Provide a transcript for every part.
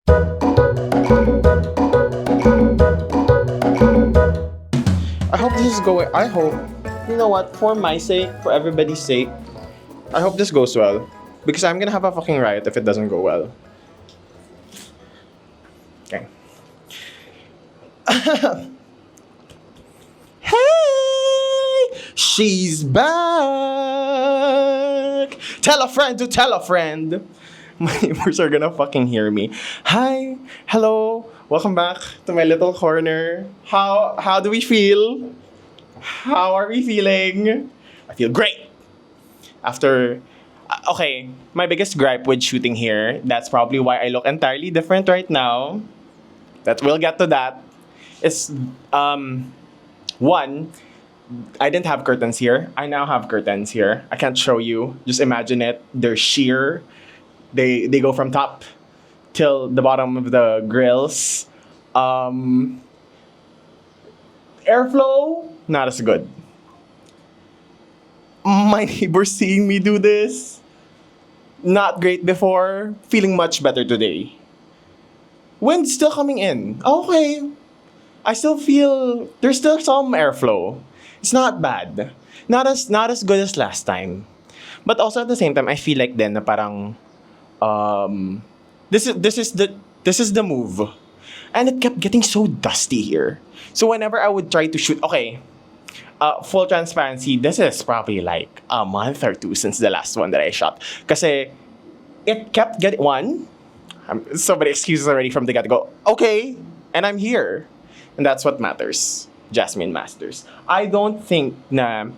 I hope this is going. I hope. You know what? For my sake, for everybody's sake, I hope this goes well. Because I'm gonna have a fucking riot if it doesn't go well. Okay. Hey! She's back! Tell a friend to tell a friend! My neighbors are gonna fucking hear me. Hi! Hello! Welcome back to my little corner. How do we feel? How are we feeling? I feel great! After okay, my biggest gripe with shooting here, that's probably why I look entirely different right now. That we'll get to that. Is one, I didn't have curtains here. I now have curtains here. I can't show you. Just imagine it. They're sheer. They go from top till the bottom of the grills. Airflow, not as good. My neighbor seeing me do this, not great before, feeling much better today. Wind's still coming in. Okay. I still feel there's still some airflow. It's not bad. Not as good as last time. But also at the same time, I feel like then na parang this is the move. And it kept getting so dusty here. So whenever I would try to shoot, okay, full transparency, this is probably like a month or two since the last one that I shot. Kasi it kept getting one. So many excuses already from the get-go. Okay, and I'm here. And that's what matters. Jasmine Masters. I don't think na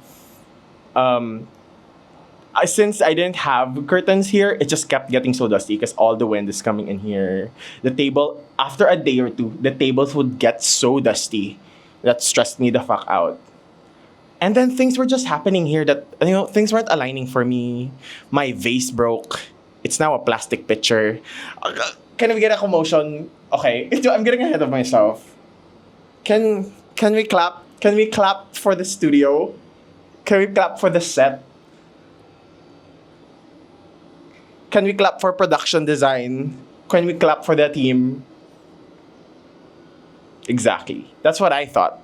since I didn't have curtains here, it just kept getting so dusty because all the wind is coming in here. The table, after a day or two, the tables would get so dusty. That stressed me the fuck out. And then things were just happening here that, things weren't aligning for me. My vase broke. It's now a plastic pitcher. Can we get a commotion? Okay, I'm getting ahead of myself. Can we clap? Can we clap for the studio? Can we clap for the set? Can we clap for production design? Can we clap for the team? Exactly. That's what I thought.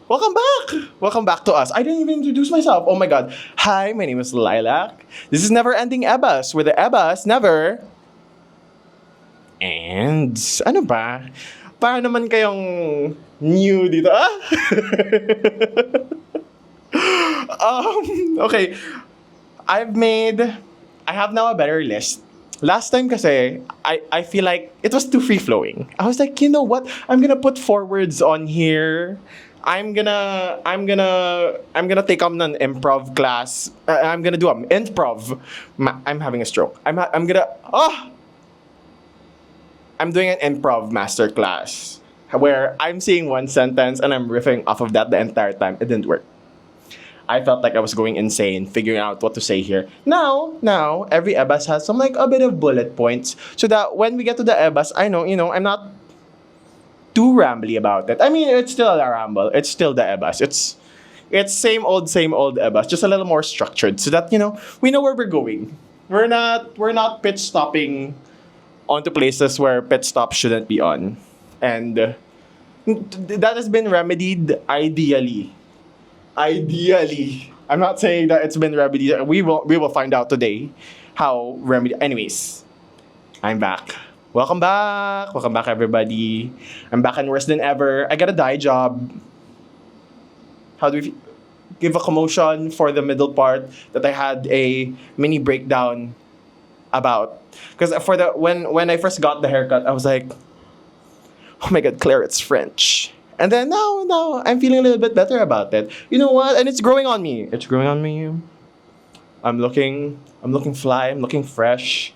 Welcome back! Welcome back to us. I didn't even introduce myself. Oh my god. Hi, my name is Lilac. This is Neverending Ebas, where the Ebas never... And... Ano ba? Para naman kayong new dito, ah? Okay. I have now a better list. Last time kasi, I feel like it was too free-flowing. I was like, you know what? I'm gonna put forwards on here. I'm gonna take up an improv class. I'm gonna do an improv. I'm having a stroke. I'm doing an improv master class where I'm saying one sentence and I'm riffing off of that the entire time. It didn't work. I felt like I was going insane figuring out what to say here. Now, every ebas has some like a bit of bullet points so that when we get to the ebas, I know, I'm not too rambly about it. I mean, it's still a ramble. It's still the ebas. It's same old ebas, just a little more structured so that, we know where we're going. We're not pit stopping onto places where pit stops shouldn't be on. And that has been remedied ideally. I'm not saying that it's been remedied. We will find out today how remedied. Anyways, I'm back. Welcome back, everybody. I'm back and worse than ever. I got a dye job. How do we give a commotion for the middle part that I had a mini breakdown about? Because when I first got the haircut, I was like, oh my god, Claire, it's French. And then now I'm feeling a little bit better about it. You know what? And it's growing on me. I'm looking fly. I'm looking fresh.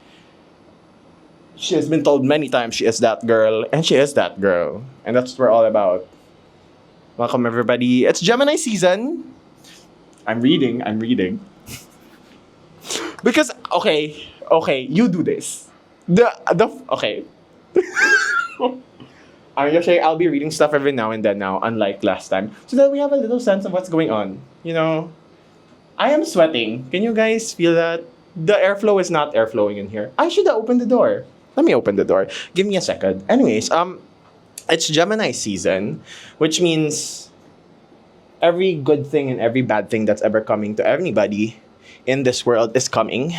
She has been told many times she is that girl, and she is that girl. And that's what we're all about. Welcome, everybody. It's Gemini season. I'm reading. Because, okay, you do this. Okay. I'm just saying I'll be reading stuff every now and then now, unlike last time. So that we have a little sense of what's going on. I am sweating. Can you guys feel that? The airflow is not airflowing in here. I should have opened the door. Let me open the door. Give me a second. Anyways, it's Gemini season, which means every good thing and every bad thing that's ever coming to anybody in this world is coming.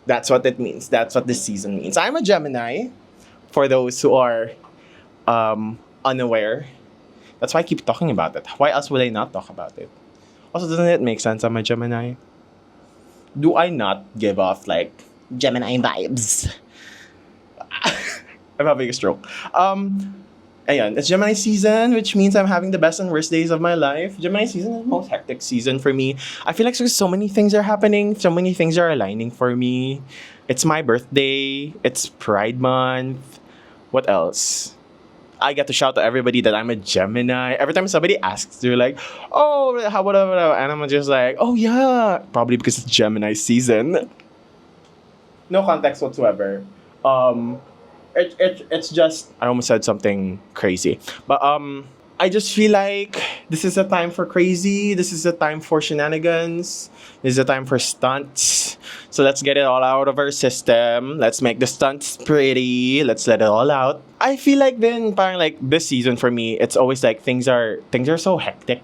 That's what it means. That's what this season means. I'm a Gemini, for those who are unaware. That's why I keep talking about it. Why else would I not talk about it? Also, doesn't it make sense I'm a Gemini? Do I not give off like Gemini vibes? I'm having a stroke. Ayan, it's Gemini season, which means I'm having the best and worst days of my life. Gemini season is the most hectic season for me. I feel like there's so many things are happening, so many things are aligning for me. It's my birthday, it's Pride Month. What else? I get to shout to everybody that I'm a Gemini. Every time somebody asks, they're like, oh, how, whatever. And I'm just like, oh yeah. Probably because it's Gemini season. No context whatsoever. It's just, I almost said something crazy. But I just feel like this is a time for crazy. This is a time for shenanigans. This is a time for stunts. So let's get it all out of our system. Let's make the stunts pretty. Let's let it all out. I feel like then parang like this season for me, it's always like things are so hectic.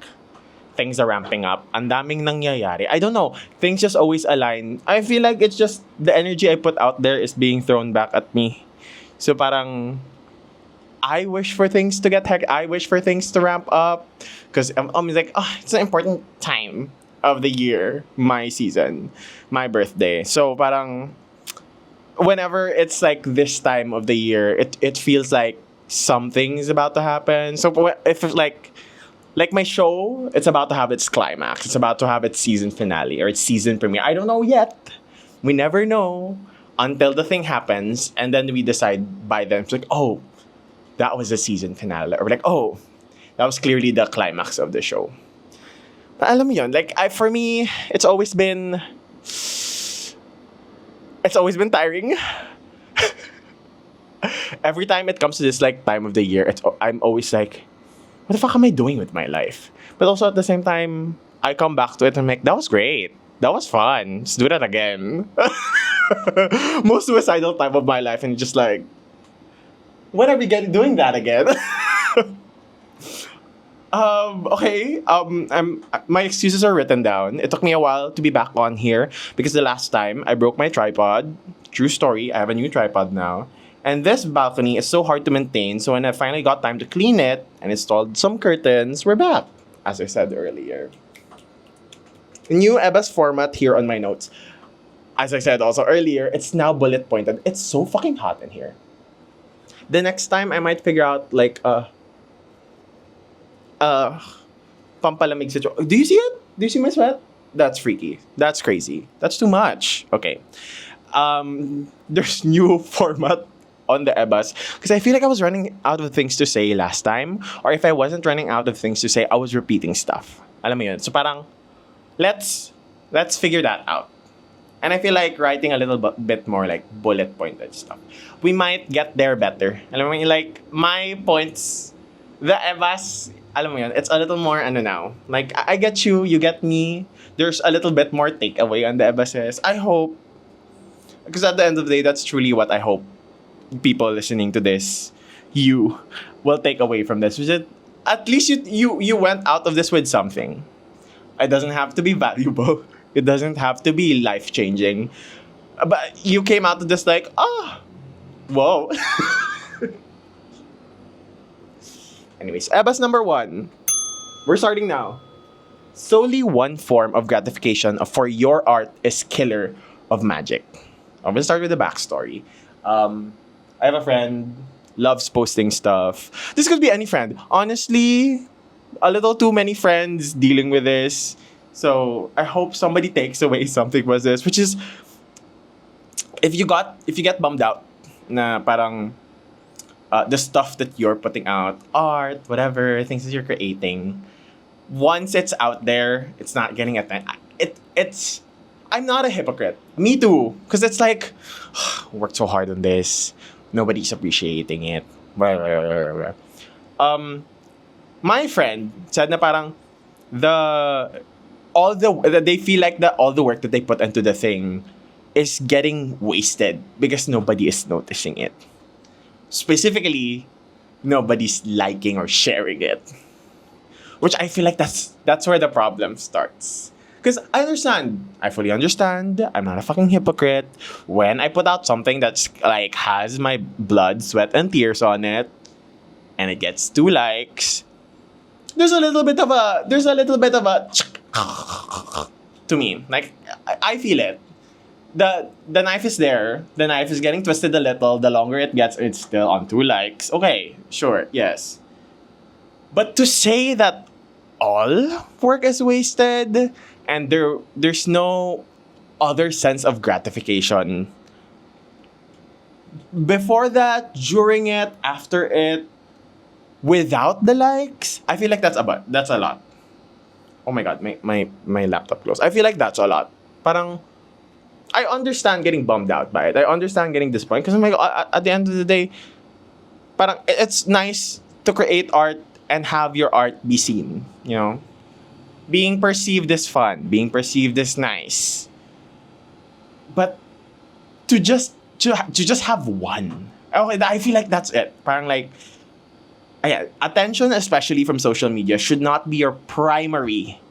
Things are ramping up. Ang daming nangyayari. I don't know. Things just always align. I feel like it's just the energy I put out there is being thrown back at me. So parang I wish for things to get hectic. I wish for things to ramp up. Because I'm always like, oh, it's an important time of the year. My season. My birthday. So parang whenever it's like this time of the year, it feels like something's about to happen. So if like my show, it's about to have its climax. It's about to have its season finale or its season premiere. I don't know yet. We never know until the thing happens, and then we decide by then. It's like, oh, that was the season finale. Or like, oh, that was clearly the climax of the show. But alam mo yun, like, for me, it's always been tiring. Every time it comes to this like time of the year, I'm always like, what the fuck am I doing with my life? But also at the same time, I come back to it and I'm like, that was great. That was fun. Let's do that again. Most suicidal time of my life, and just like, when are we doing that again? Okay. My excuses are written down. It took me a while to be back on here because the last time I broke my tripod. True story. I have a new tripod now. And this balcony is so hard to maintain. So when I finally got time to clean it and installed some curtains, we're back. As I said earlier. New ebas format here on my notes. As I said also earlier, it's now bullet pointed. It's so fucking hot in here. The next time I might figure out like pampalamig situation. Do you see it? Do you see my sweat? That's freaky. That's crazy. That's too much. Okay. There's new format on the ebas because I feel like I was running out of things to say last time, or if I wasn't running out of things to say, I was repeating stuff. Alam mo yun? So parang let's figure that out. And I feel like writing a little bit more like bullet pointed stuff. We might get there better. Alam mo yun, like my points, the ebas, alam mo yun, it's a little more ano now. Like I get you, you get me. There's a little bit more takeaway on the ebases. I hope, because at the end of the day, that's truly what I hope people listening to this, you will take away from this. Which is, at least you went out of this with something. It doesn't have to be valuable. It doesn't have to be life-changing. But you came out of this like, whoa. Anyways, ebas number 1. We're starting now. Solely one form of gratification for your art is killer of magic. I'm gonna start with the backstory. I have a friend, loves posting stuff. This could be any friend. Honestly, a little too many friends dealing with this. So I hope somebody takes away something with this, which is if you get bummed out na parang the stuff that you're putting out, art, whatever, things that you're creating, once it's out there, it's not getting attention. It's I'm not a hypocrite. Me too, because it's like worked so hard on this, nobody's appreciating it. My friend said na parang they feel like all the work that they put into the thing is getting wasted because nobody is noticing it. Specifically, nobody's liking or sharing it. Which I feel like that's where the problem starts. Because I fully understand, I'm not a fucking hypocrite. When I put out something that's like has my blood, sweat, and tears on it, and it gets 2 likes, there's a little bit of a to me. Like I feel it. The knife is there. The knife is getting twisted a little. The longer it gets, it's still on 2 likes. Okay, sure, yes. But to say that all work is wasted and there's no other sense of gratification before that, during it, after it, without the likes, I feel like that's a lot. Oh my god, my laptop closed. I feel like that's a lot. Parang I understand getting bummed out by it. I understand getting disappointed because at the end of the day, parang it's nice to create art and have your art be seen, you know? Being perceived is fun, being perceived is nice. But to just have one. Okay, I feel like that's it. Parang like attention, especially from social media, should not be your primary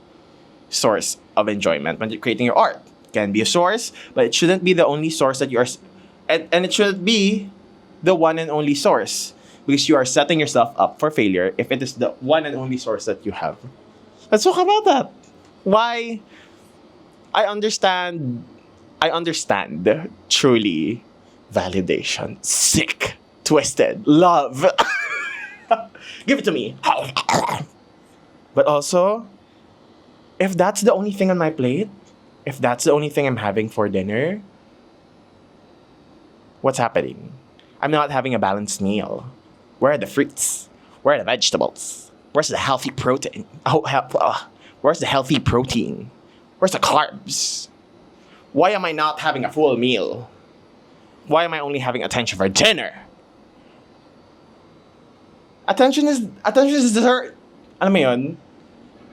source of enjoyment when you're creating your art. It can be a source, but it shouldn't be the only source that you are, and it shouldn't be the one and only source because you are setting yourself up for failure if it is the one and only source that you have. Let's talk about that. Why? I understand truly validation, sick, twisted, love. Give it to me. But also, if that's the only thing on my plate, if that's the only thing I'm having for dinner, what's happening? I'm not having a balanced meal. Where are the fruits? Where are the vegetables? Where's the healthy protein? Where's the healthy protein? Where's the carbs? Why am I not having a full meal? Why am I only having attention for dinner? Attention is dessert. Alam mo yun?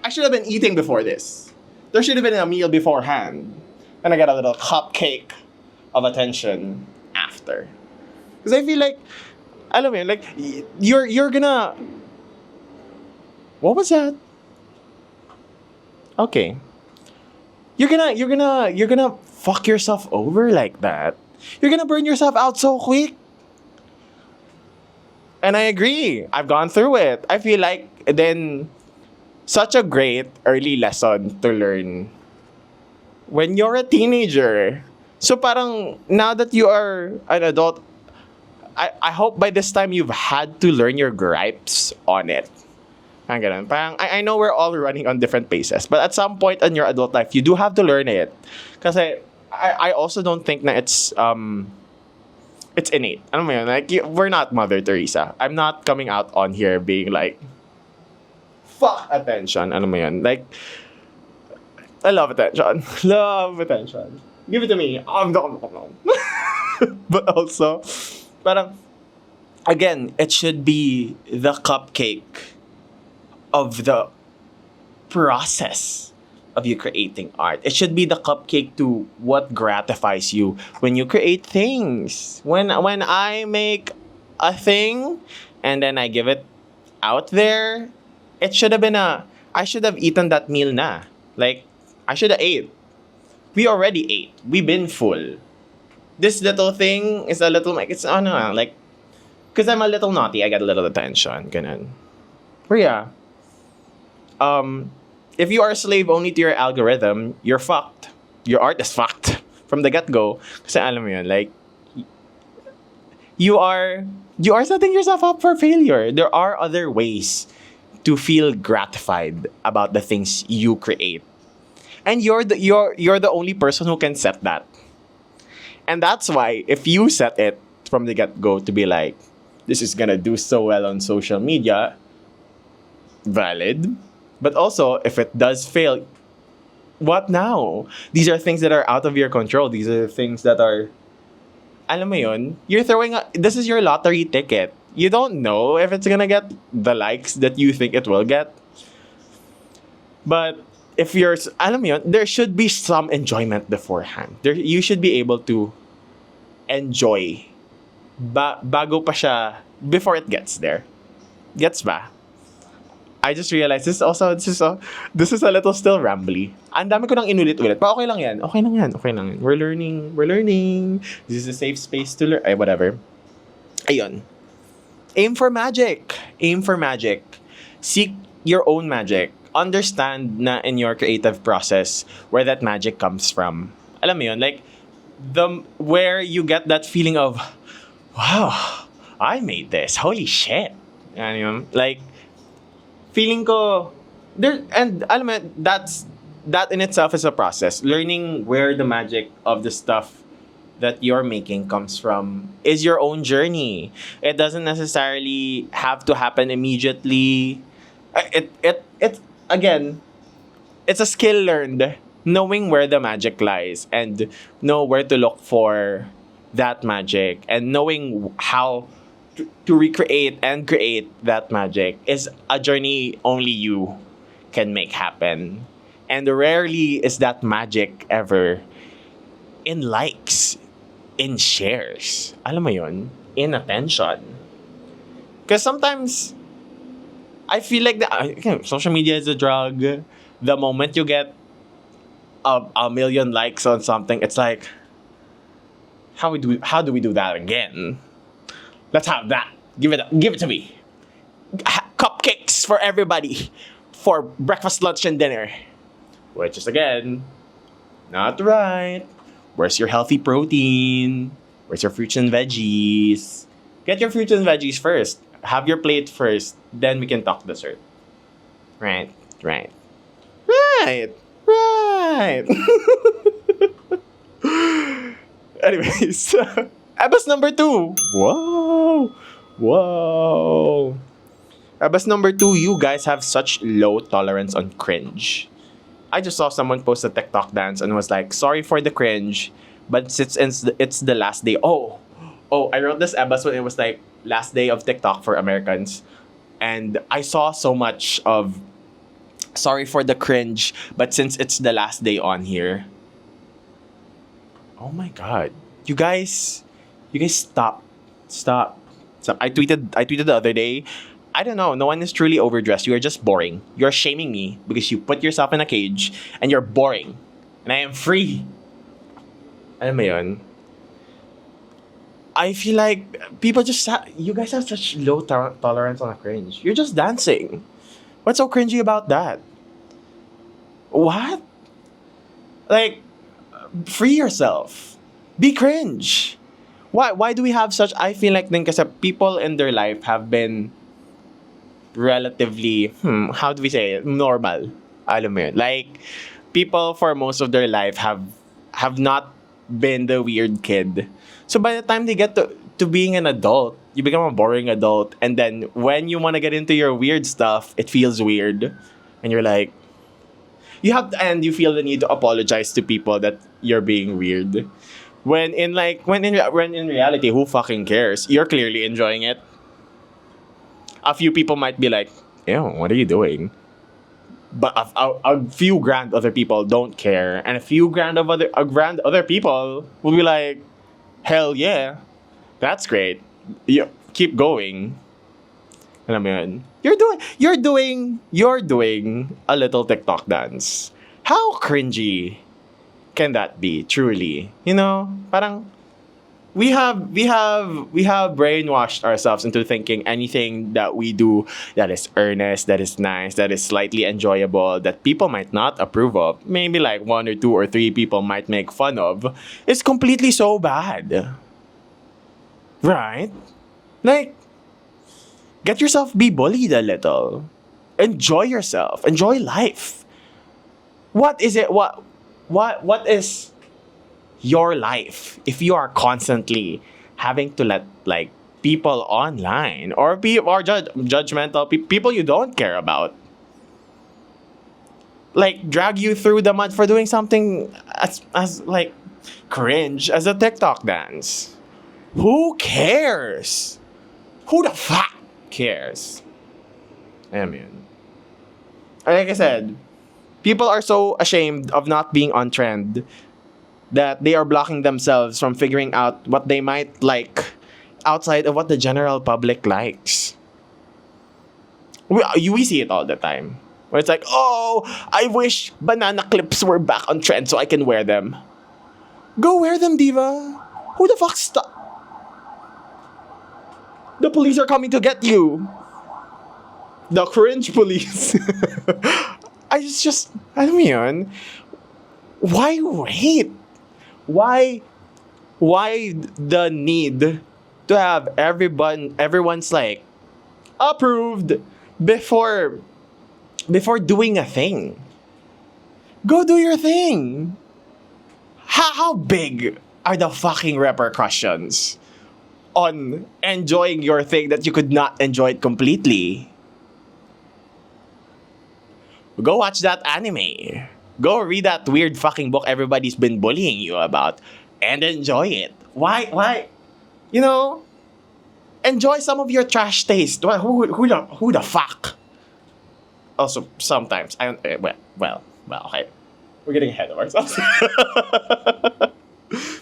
I should have been eating before this. There should have been a meal beforehand. And I got a little cupcake of attention after. Because I feel like, alam mo yun, like, you're gonna... What was that? Okay. You're gonna fuck yourself over like that. You're gonna burn yourself out so quick. And I agree. I've gone through it. I feel like then such a great early lesson to learn when you're a teenager. So parang now that you are an adult, I hope by this time you've had to learn your gripes on it. Parang I know we're all running on different paces, but at some point in your adult life, you do have to learn it. Kasi I also don't think that it's innate. Alam mo yun? Like, we're not Mother Teresa. I'm not coming out on here being like, fuck attention. Alam mo yun? Like, I love attention. Love attention. Give it to me. But also, parang, again, it should be the cupcake of the process of you creating art. It should be the cupcake to what gratifies you when you create things. When I make a thing and then I give it out there, it should have been I should have eaten that meal na. Like, I should have ate. We already ate. We've been full. This little thing is a little, like, it's, like, because I'm a little naughty, I get a little attention. Ganun. But yeah. If you are a slave only to your algorithm, you're fucked. Your art is fucked from the get-go. Kasi alam mo yun, like, you are setting yourself up for failure. There are other ways to feel gratified about the things you create. And you're the only person who can set that. And that's why if you set it from the get-go to be like, this is gonna do so well on social media, valid. But also, if it does fail, what now? These are things that are out of your control. These are things that are, alam mo yun, this is your lottery ticket. You don't know if it's gonna get the likes that you think it will get. But if you're, alam mo yun, there should be some enjoyment beforehand. You should be able to enjoy bago pa siya, before it gets there. Gets ba? I just realized this is a little still rambly. Ang dami ko nang inulit-ulit. Pa okay lang yan. Okay lang yan. Okay lang yan. We're learning. We're learning. This is a safe space to learn. Ay, whatever. Ayun. Aim for magic. Aim for magic. Seek your own magic. Understand na in your creative process where that magic comes from. Alam mo yun? Like, where you get that feeling of, wow, I made this. Holy shit. Ano yun? Like, feeling ko, there, and alam mo, that in itself is a process. Learning where the magic of the stuff that you're making comes from is your own journey. It doesn't necessarily have to happen immediately. It again, it's a skill learned. Knowing where the magic lies and know where to look for that magic and knowing how to recreate and create that magic is a journey only you can make happen. And rarely is that magic ever in likes, in shares. Alam mo yun? In attention. Because sometimes, I feel like social media is a drug. The moment you get a million likes on something, it's like, how do we do that again? Let's have that. Give it to me. Cupcakes for everybody for breakfast, lunch, and dinner. Which is again not right. Where's your healthy protein? Where's your fruits and veggies? Get your fruits and veggies first. Have your plate first. Then we can talk dessert. Right. Anyways, ebas number 2. Whoa. Ebas number 2, you guys have such low tolerance on cringe. I just saw someone post a TikTok dance and was like, sorry for the cringe, but it's the last day. Oh, I wrote this ebas when it was like last day of TikTok for Americans. And I saw so much of sorry for the cringe, but since it's the last day on here. Oh my god. You guys stop. I tweeted the other day, I don't know, no one is truly overdressed. You are just boring. You're shaming me because you put yourself in a cage and you're boring. And I am free. Alam mo yun? I feel like people you guys have such low tolerance on a cringe. You're just dancing. What's so cringy about that? What? Like, free yourself. Be cringe. Why do we have such... I feel like din kasi people in their life have been relatively, how do we say it? Normal. Alam mo yun? Like, people for most of their life have not been the weird kid. So by the time they get to being an adult, you become a boring adult. And then when you want to get into your weird stuff, it feels weird. And you're like... you feel the need to apologize to people that you're being weird. When in reality, who fucking cares? You're clearly enjoying it. A few people might be like, ew, what are you doing? But a few grand other people don't care. And a grand other people will be like, hell yeah, that's great. Keep going. Alam mo yun? You're doing a little TikTok dance. How cringy can that be, truly? You know, parang we have brainwashed ourselves into thinking anything that we do that is earnest, that is nice, that is slightly enjoyable, that people might not approve of, maybe like 1 or 2 or 3 people might make fun of, is completely so bad. Right? Like, get yourself be bullied a little. Enjoy yourself. Enjoy life. What is it? What is your life if you are constantly having to let like people online or judgmental people you don't care about like drag you through the mud for doing something as like cringe as a TikTok dance? Who cares? Who the fuck cares? I mean, like I said, People are so ashamed of not being on trend that they are blocking themselves from figuring out what they might like outside of what the general public likes. We see it all the time. Where it's like, oh, I wish banana clips were back on trend so I can wear them. Go wear them, diva. Who the fuck The police are coming to get you. The cringe police. Alam mo yun? Why wait? Why the need to have everyone's like approved before doing a thing? Go do your thing. How big are the fucking repercussions on enjoying your thing that you could not enjoy it completely? Go watch that anime. Go read that weird fucking book everybody's been bullying you about and enjoy it. Why? You know, enjoy some of your trash taste. Who the fuck? Also, sometimes I don't. Well. Okay, we're getting ahead of ourselves.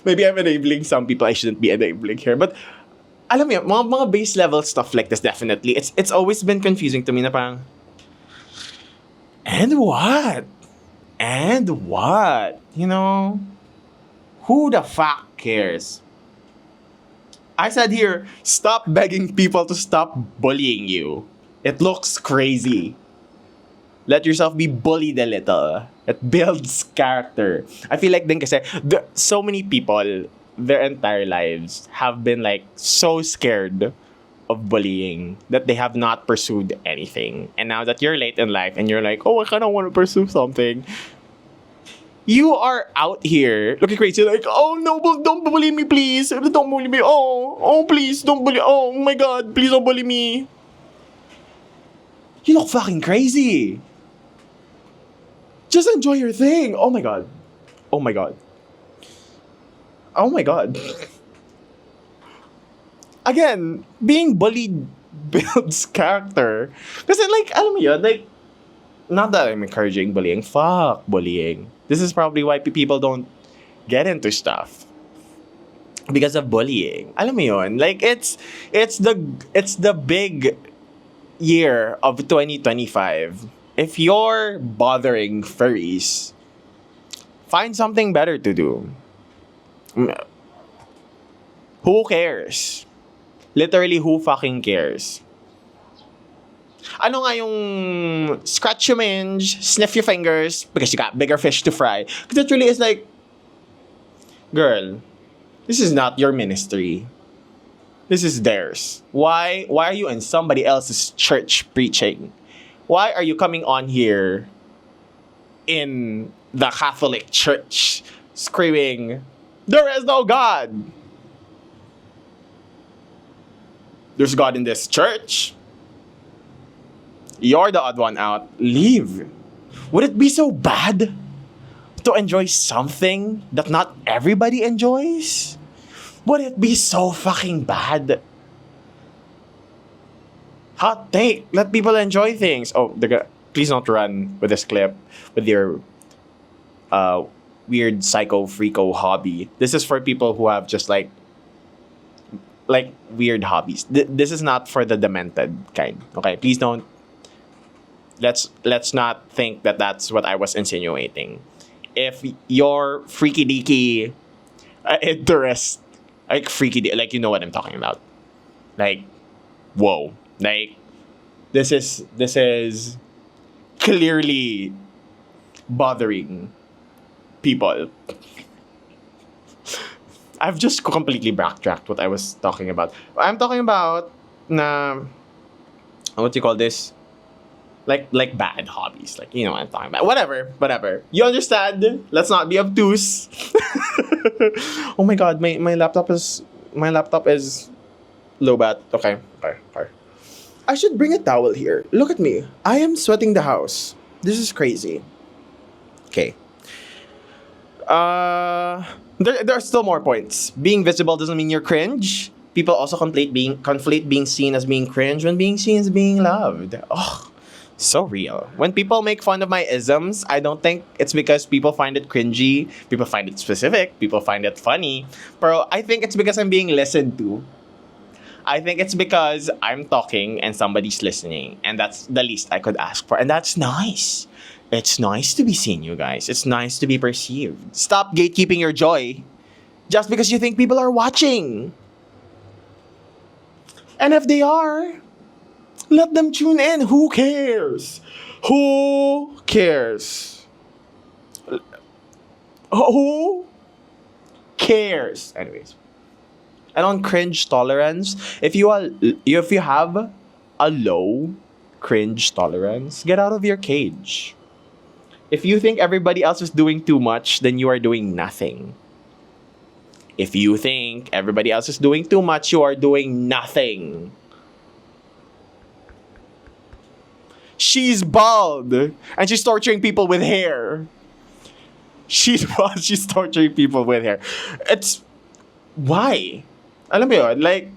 Maybe I'm enabling some people I shouldn't be enabling here, but alam mo yun, mga base level stuff like this, definitely. It's always been confusing to me na parang, and what? And what? You know? Who the fuck cares? I said here, stop begging people to stop bullying you. It looks crazy. Let yourself be bullied a little. It builds character. I feel like din kasi, so many people, their entire lives, have been like so scared of bullying that they have not pursued anything. And now that you're late in life and you're like, oh, I kind of want to pursue something, you are out here looking crazy, like, oh no, don't bully me, please. Don't bully me. Oh, please, don't bully. Oh my God, please don't bully me. You look fucking crazy. Just enjoy your thing. Oh my God. Oh my God. Oh my God. Again, being bullied builds character. Kasi like, alam mo yun, like, not that I'm encouraging bullying. Fuck bullying. This is probably why people don't get into stuff. Because of bullying. Alam mo yun, like, it's the big year of 2025. If you're bothering furries, find something better to do. Who cares? Literally, who fucking cares? Ano nga yung scratch your minge, sniff your fingers, because you got bigger fish to fry? Because it really is like, girl, this is not your ministry. This is theirs. Why are you in somebody else's church preaching? Why are you coming on here in the Catholic Church screaming, there is no God? There's God in this church. You're the odd one out. Leave. Would it be so bad to enjoy something that not everybody enjoys? Would it be so fucking bad? Hot take. Let people enjoy things. Oh, please don't run with this clip with your weird psycho freako hobby. This is for people who have just like weird hobbies. This is not for the demented kind. Okay, please don't. Let's not think that that's what I was insinuating. If your freaky deaky interest, like freaky, like you know what I'm talking about. Like, whoa, like this is clearly bothering people. I've just completely backtracked what I was talking about. I'm talking about what do you call this? Like bad hobbies. Like, you know what I'm talking about. Whatever. You understand? Let's not be obtuse. Oh my God, my laptop is low bat. Okay. I should bring a towel here. Look at me. I am sweating the house. This is crazy. Okay. There are still more points. Being visible doesn't mean you're cringe. People also conflate being seen as being cringe when being seen as being loved. Oh, So real. When people make fun of my isms, I don't think it's because people find it cringy, people find it specific, people find it funny. But I think it's because I'm being listened to. I think it's because I'm talking and somebody's listening, and that's the least I could ask for. And that's nice. It's nice to be seen, you guys. It's nice to be perceived. Stop gatekeeping your joy just because you think people are watching. And if they are, let them tune in. Who cares? Who cares? Who cares? Anyways. And on cringe tolerance, if you have a low cringe tolerance, get out of your cage. If you think everybody else is doing too much, then you are doing nothing. If you think everybody else is doing too much, you are doing nothing. She's bald and she's torturing people with hair. She's bald, she's torturing people with hair. It's why? Alam mo yun, like,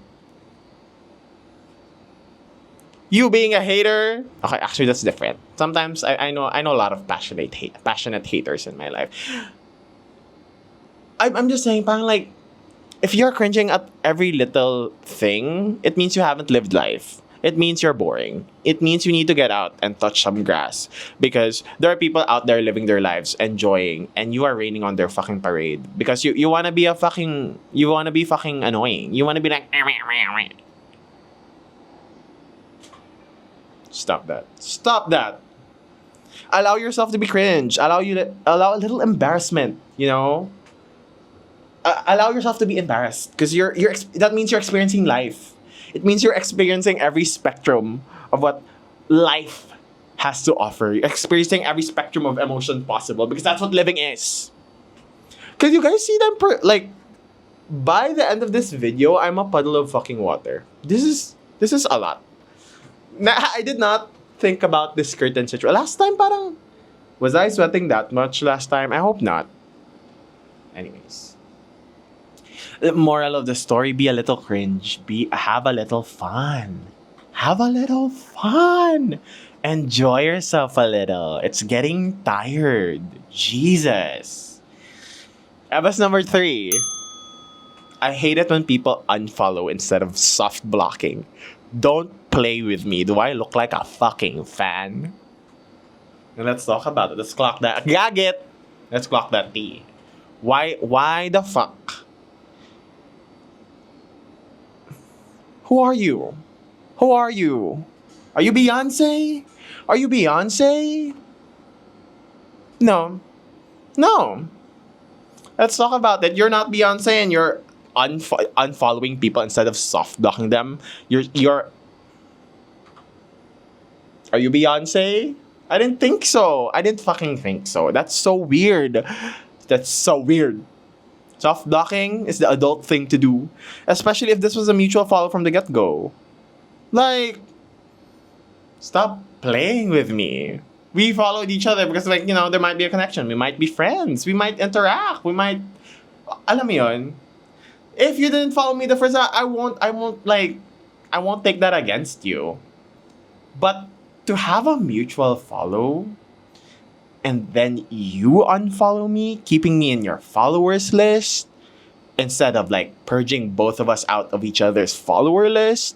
you being a hater, okay, actually that's different. Sometimes I know a lot of passionate haters in my life. I'm just saying, parang like, if you're cringing at every little thing, it means you haven't lived life. It means you're boring. It means you need to get out and touch some grass. Because there are people out there living their lives, enjoying, and you are raining on their fucking parade. Because you wanna be fucking annoying. You wanna be like, stop that. Stop that. Allow yourself to be cringe. Allow a little embarrassment, you know? Allow yourself to be embarrassed. Because that means you're experiencing life. It means you're experiencing every spectrum of what life has to offer. You're experiencing every spectrum of emotion possible because that's what living is. Because you guys see them, by the end of this video, I'm a puddle of fucking water. This is a lot. I did not think about this curtain situation. Last time, parang, was I sweating that much last time? I hope not. Anyways. The moral of the story, be a little cringe. Have a little fun. Have a little fun. Enjoy yourself a little. It's getting tired. Jesus. Ebas number 3. I hate it when people unfollow instead of soft blocking. Don't play with me. Do I look like a fucking fan? And let's talk about it. Let's clock that. Gag it. Let's clock that T. Why the fuck? Who are you? Who are you? Are you Beyonce? Are you Beyonce? No. No. Let's talk about it. You're not Beyonce and you're unfollowing people instead of soft blocking them. You're. Are you Beyonce? I didn't think so. I didn't fucking think so. That's so weird. That's so weird. Soft blocking is the adult thing to do. Especially if this was a mutual follow from the get-go. Like, stop playing with me. We followed each other because, like, you know, there might be a connection. We might be friends. We might interact. We might... Alam mo yun? If you didn't follow me the first time, I won't take that against you. But to have a mutual follow... and then you unfollow me, keeping me in your followers list, instead of, like, purging both of us out of each other's follower list.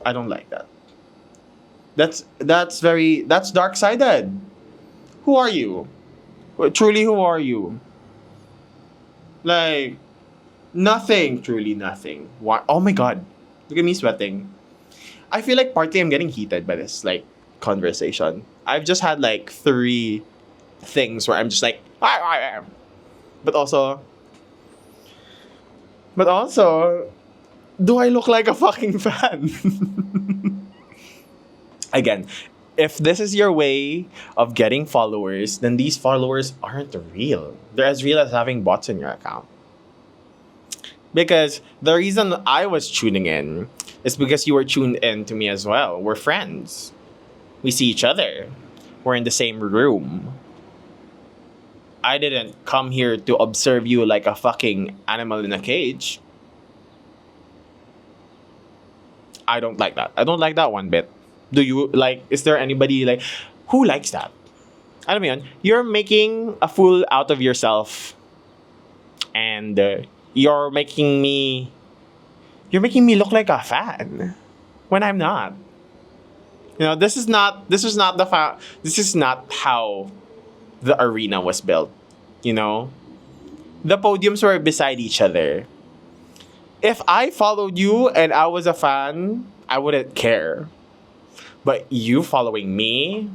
I don't like that. That's dark-sided. Who are you? Truly, who are you? Like, nothing. Truly nothing. Why? Oh my God. Look at me sweating. I feel like partly I'm getting heated by this, like, conversation. I've just had, like, 3 things where I'm just like, but also, do I look like a fucking fan? Again, if this is your way of getting followers, then these followers aren't real. They're as real as having bots in your account. Because the reason I was tuning in is because you were tuned in to me as well. We're friends. We see each other. We're in the same room. I didn't come here to observe you like a fucking animal in a cage. I don't like that. I don't like that one bit. Do you like? Is there anybody like who likes that? Alam mo yun? You're making a fool out of yourself, and you're making me look like a fan when I'm not. You know, this is not how the arena was built. You know, the podiums were beside each other. If I followed you and I was a fan, I wouldn't care. But you following me,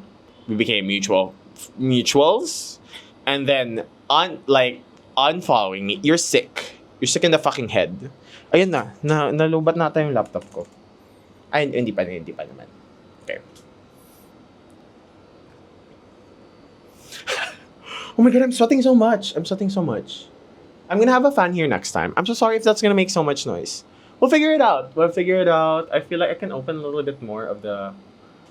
we became mutuals, and then unfollowing me, you're sick. You're sick in the fucking head. Ayun nalubat nata yung laptop ko. Ay, hindi pa naman. Okay. Oh my god, I'm sweating so much. I'm gonna have a fan here next time. I'm so sorry if that's gonna make so much noise. We'll figure it out. I feel like I can open a little bit more of the...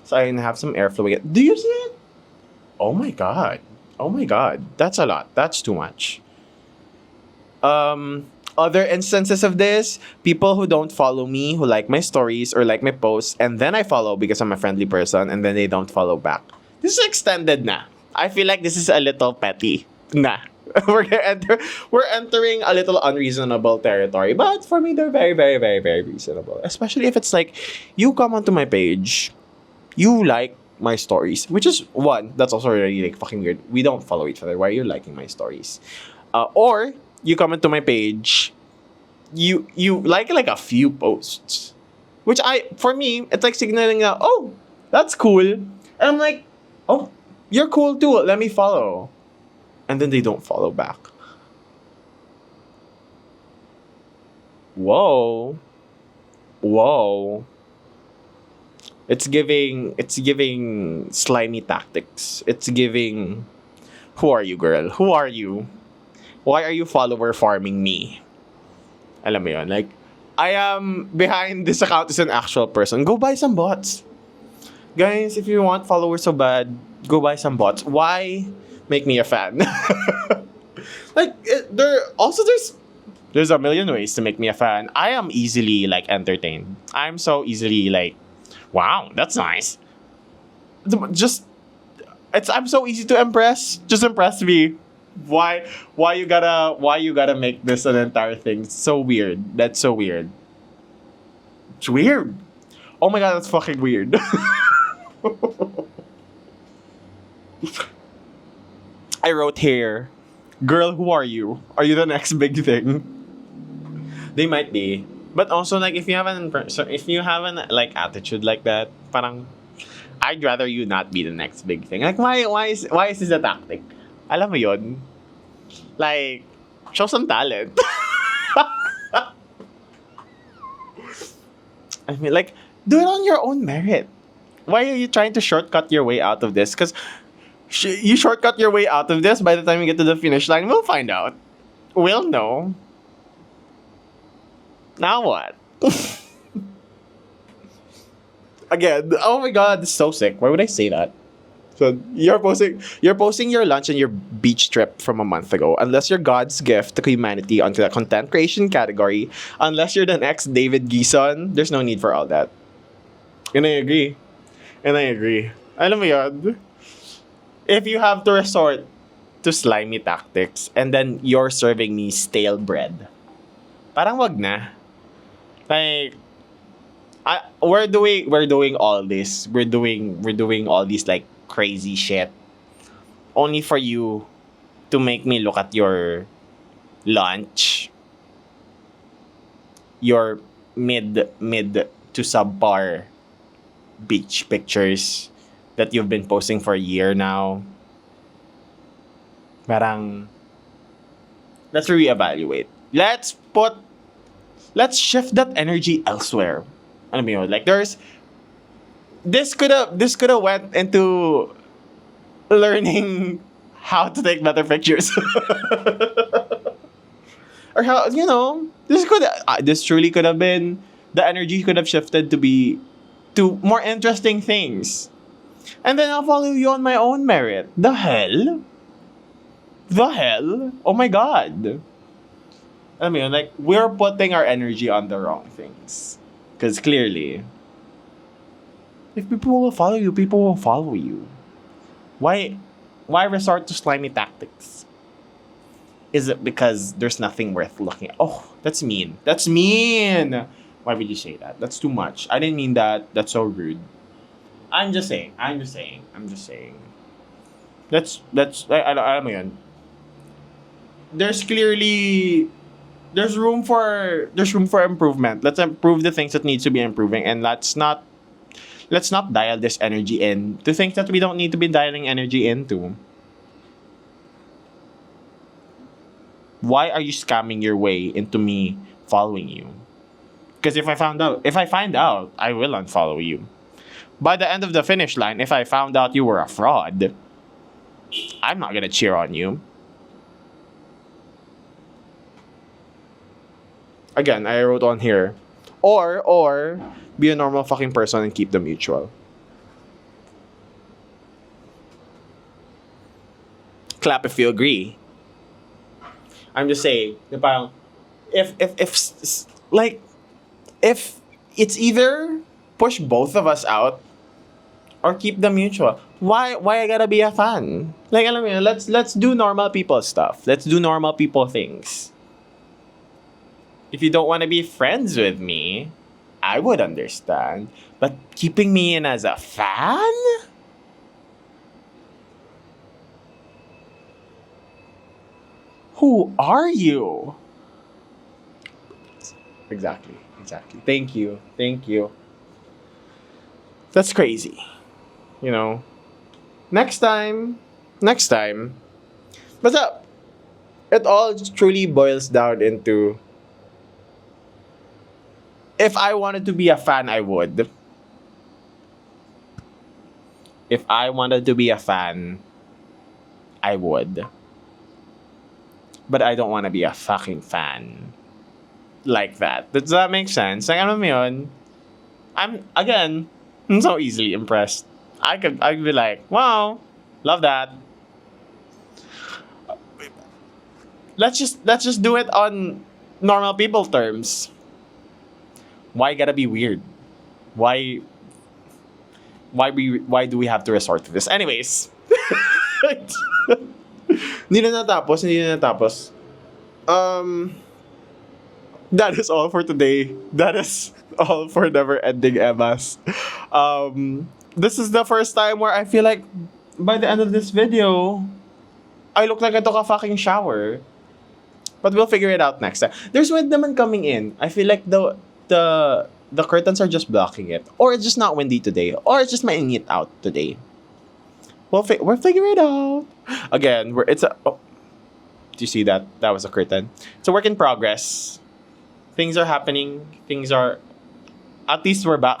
So I can have some airflow. Do you see it? Oh my god. That's a lot. That's too much. Other instances of this, people who don't follow me, who like my stories or like my posts, and then I follow because I'm a friendly person, and then they don't follow back. This is extended na. I feel like this is a little petty. Nah. We're entering a little unreasonable territory, but for me, they're very, very, very, very reasonable. Especially if it's like, you come onto my page, you like my stories, which is one, that's also really like fucking weird. We don't follow each other. Why are you liking my stories? Or you come into my page, you like a few posts, which for me, it's like signaling that, oh, that's cool. And I'm like, oh, you're cool too. Let me follow. And then they don't follow back. Whoa. It's giving slimy tactics. It's giving, who are you, girl? Who are you? Why are you follower farming me? Alam mo yun, like, I am behind this account is an actual person. Go buy some bots. Guys, if you want followers so bad, go buy some bots. Why make me a fan? Like, there's a million ways to make me a fan. I am easily like entertained. I'm so easily like, wow, that's nice. I'm so easy to impress. Just impress me. Why you gotta make this an entire thing? It's so weird. That's so weird. It's weird. Oh my god, that's fucking weird. I wrote here, girl, who are you? Are you the next big thing? They might be. But also, like, if you have an like attitude like that, parang, I'd rather you not be the next big thing. Like, why is this a tactic? Alam mo yun? Like, show some talent. I mean, like, do it on your own merit. Why are you trying to shortcut your way out of this? Because you shortcut your way out of this, by the time we get to the finish line, we'll find out. We'll know. Now what? Again, oh my god, this is so sick. Why would I say that? So you're posting your lunch and your beach trip from a month ago. Unless you're God's gift to humanity onto the content creation category, unless you're the next David Gison, there's no need for all that. And I agree. Alam mo yun? If you have to resort to slimy tactics and then you're serving me stale bread, parang wag na. Like, we're doing all this. We're doing all these like crazy shit only for you to make me look at your lunch, your mid to subpar beach pictures that you've been posting for a year now. Parang, let's reevaluate. Let's shift that energy elsewhere. Alam mo yun? Like, this could have went into learning how to take better pictures. Or how, you know, this truly could have been, the energy could have shifted to more interesting things. And then I'll follow you on my own merit. The hell? Oh my god. I mean, like, we're putting our energy on the wrong things. Because clearly, If people will follow you, people will follow you. Why resort to slimy tactics? Is it because there's nothing worth looking at? Oh, that's mean. That's mean. Why would you say that? That's too much. I didn't mean that. That's so rude. I'm just saying. Alam mo yun. There's room for improvement. Let's improve the things that needs to be improving, and let's not dial this energy in to things that we don't need to be dialing energy into. Why are you scamming your way into me following you? Because if I find out, I will unfollow you. By the end of the finish line, if I found out you were a fraud, I'm not gonna cheer on you. Again, I wrote on here, or be a normal fucking person and keep the mutual. Clap if you agree. I'm just saying, if it's either push both of us out or keep the mutual. Why I gotta be a fan? Like, alam mo yun, let's do normal people stuff. Let's do normal people things. If you don't want to be friends with me, I would understand. But keeping me in as a fan? Who are you? Exactly. Thank you. That's crazy. You know? Next time. But it all just truly boils down into, if I wanted to be a fan, I would. If I wanted to be a fan, I would. But I don't want to be a fucking fan like that. Does that make sense? Like, alam mo yun? I'm so easily impressed. I'd be like, wow, love that. Let's just do it on normal people terms. Why gotta be weird? Why do we have to resort to this? Anyways. Hindi na natapos. That is all for today. That is all for Neverending Ebas. This is the first time where I feel like by the end of this video, I look like I took a fucking shower. But we'll figure it out next time. There's wind naman coming in. I feel like the curtains are just blocking it. Or it's just not windy today. Or it's just mainit out today. We'll figure it out. Again, do you see that? That was a curtain. It's a work in progress. Things are happening. At least we're back.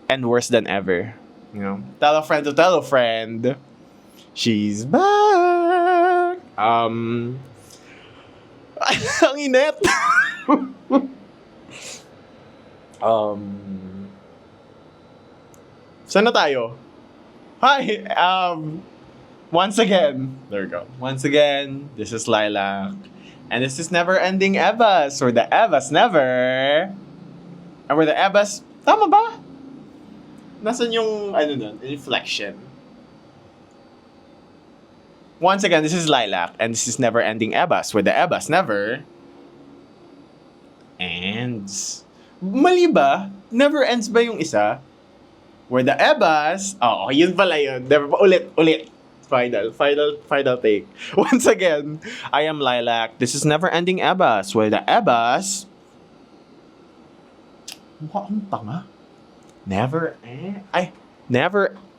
And worse than ever. You know? Tell a friend to tell a friend. She's back. Ang init. Saan na tayo? Hi! Once again, there we go. Once again, this is Lilac. And this is Neverending Ebas. We're the Ebas never. And we're the Ebas. Tama ba? Nasaan yung, inflection? Once again, this is Lilac. And this is Neverending Ebas. We're the Ebas never. Ends. Mali ba? Never ends ba yung isa? We're the Ebas. Oh, yun pala yun. Ulit. Final take. Once again, I am Lilac. This is Neverending Ebas. We're the Ebas. Mukha akong tanga.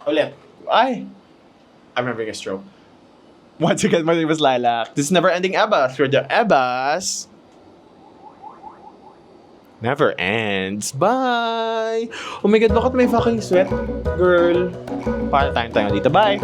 Ulit. I'm having a stroke. Once again, my name is Lilac. This is Neverending Ebas. We're the Ebas. Never ends. Bye! Oh my God, bakit may fucking sweat? Girl. Para tayo dito. Bye!